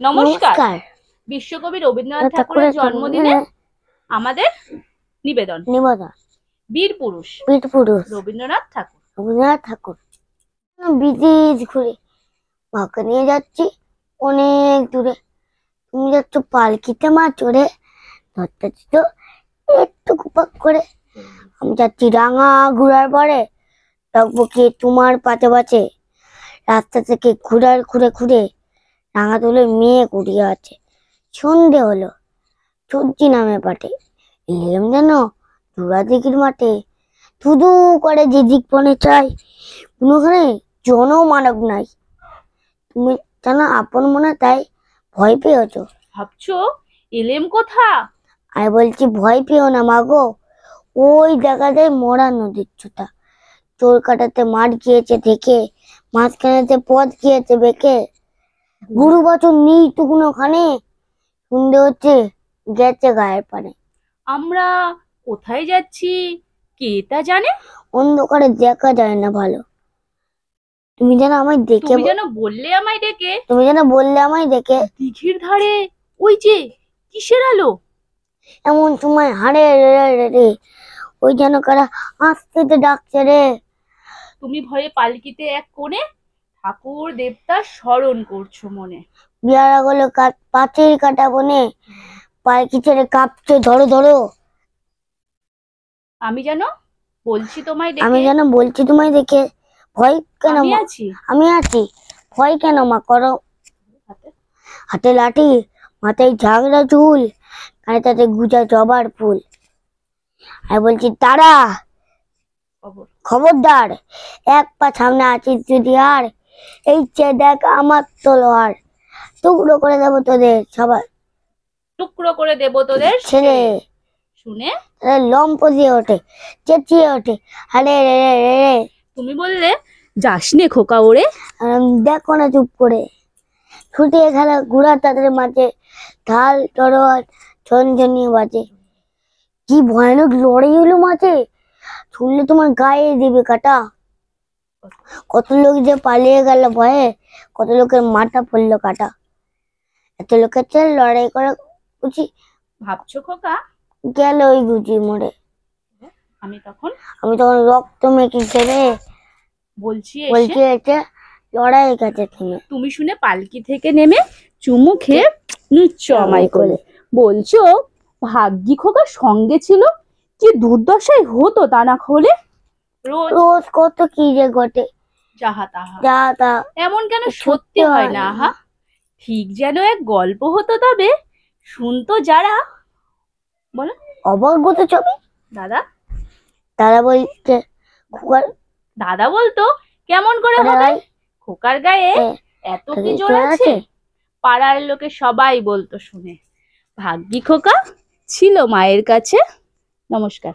নমস্কার। বিশ্বকবি রবীন্দ্রনাথ ঠাকুরের জন্মদিনে আমাদের নিবেদন বীর পুরুষ রবীন্দ্রনাথ ঠাকুর। বিদেশ ঘুরে মাকে নিয়ে যাচ্ছি অনেক দূরে। তুমি যাচ্ছ পালকিতে মা চড়ে, ধরতেছি তো একটু কুপাক করে। আমি যাচ্ছি রাঙা ঘুরার পরে, টকবকিয়ে তোমার পাশে পাশে। রাস্তা থেকে ঘুরে ঘুরে রাঙা তুলে মেয়ে কুড়িয়ে আছে। সন্ধে হলো, সূর্যি নামে পাটে, এলাম যেন ধুরা দিঘির মাঠে। ধুধু করে যেদিক বনে চাই, কোনোখানে জনমানব নাই। তুমি যেন আপন মনে তাই ভয় পেয়েছ। ভাবছো এলেম কোথা? আমি বলছি ভয় পেও না মাগো, ওই দেখা যায় মরা নদীর ছুতা। চোর কাটাতে মাঠ গিয়েছে থেকে, মাঝখানেতে পথ গিয়েছে বেঁকে। গুরু বছর নেই টুকুনো খানে, শুনতে হচ্ছে গেছে গায়ের পানে। আমরা কোথায় যাচ্ছি কে তা জানে? অন্ধকারে দেখা যায় না ভালো, তুমি যেন আমায় দেখে, তুমি যেন বললে আমায় ডেকে। তুমি যেন বললে আমায় দেখে। দিঘির ধারে ওই যে কিসের আলো? এমন সময় হারে রে, ওই যেন কারা আস্তে ডাকছে রে। তুমি ভয়ে পালকিতে এক কোণে ঠাকুর দেবতা স্মরণ করছো মনে। বিয়ারা গুলো পাঁচিল কাটা বনে, পালকি ছেড়ে কাঁপছে ধরো ধরো। আমি যেন বলছি তোমায় ডেকে। আমি যেন বলছি তোমায় দেখে, ভয় কেন আমি মা? আছি। আমি আছি, ভয় কেন মা করো? হাতে লাঠি, মাথায় ঝাগড়া চুল, কানে তাতে গুজা জবার ফুল। আমি বলছি তারা, খবরদার, এক পা সামনে আছিস যদি আর, এই চেয়ে দেখ আমার তলোয়ার। টুকরো করে দেবো তোদের সবার, টুকরো করে দেবো তোদের ছেড়ে। শুনে লম্প দিয়ে ওঠে, চেঁচিয়ে ওঠে, আরে রে রে রে রে। তুমি বললে যাস নে খোকা ওরে। দেখো না চুপ করে, ছুটিয়ে খেলা ঘোড়া তাদের মাঝে, ঢাল তরোয়াল ঝনঝনিয়ে বাজে। কি ভয়ানক লড়াই হলো মাঝে, শুনলে তোমার গায়ে দেবে কাটা। কত লোক যে পালিয়ে গেল ভয়ে, কত লোকের মাথা পড়লো কাটা। এত লোকের চেয়ে লড়াই করা উচিত। ভাবছো খোকা গেল ওই বুঝি মরে। আমি তখন রক্ত মেখে ছেড়ে বলছি এসে লড়াই গেছে থেমে। তুমি শুনে পালকি থেকে নেমে চুমু খেয়ে নিচ্ছ আমায় কোলে। বলছো ভাগ্যি খোকা সঙ্গে ছিল, কি দুর্দশায় হতো তা না হলে। রোজ কত কি যে ঘটে, যাহা তাহা এমন কেন সত্যি হয় না আহা। ঠিক যেন এক গল্প হতো তবে শুনতো যারা। বলো অবগত ছবি। দাদা বলছে খোকার, দাদা বলতো কেমন করে হবে, খোকার গায়ে এত কি জোর আছে। পাড়ার লোকে সবাই বলতো শুনে, ভাগ্যি খোকা ছিল মায়ের কাছে। নমস্কার।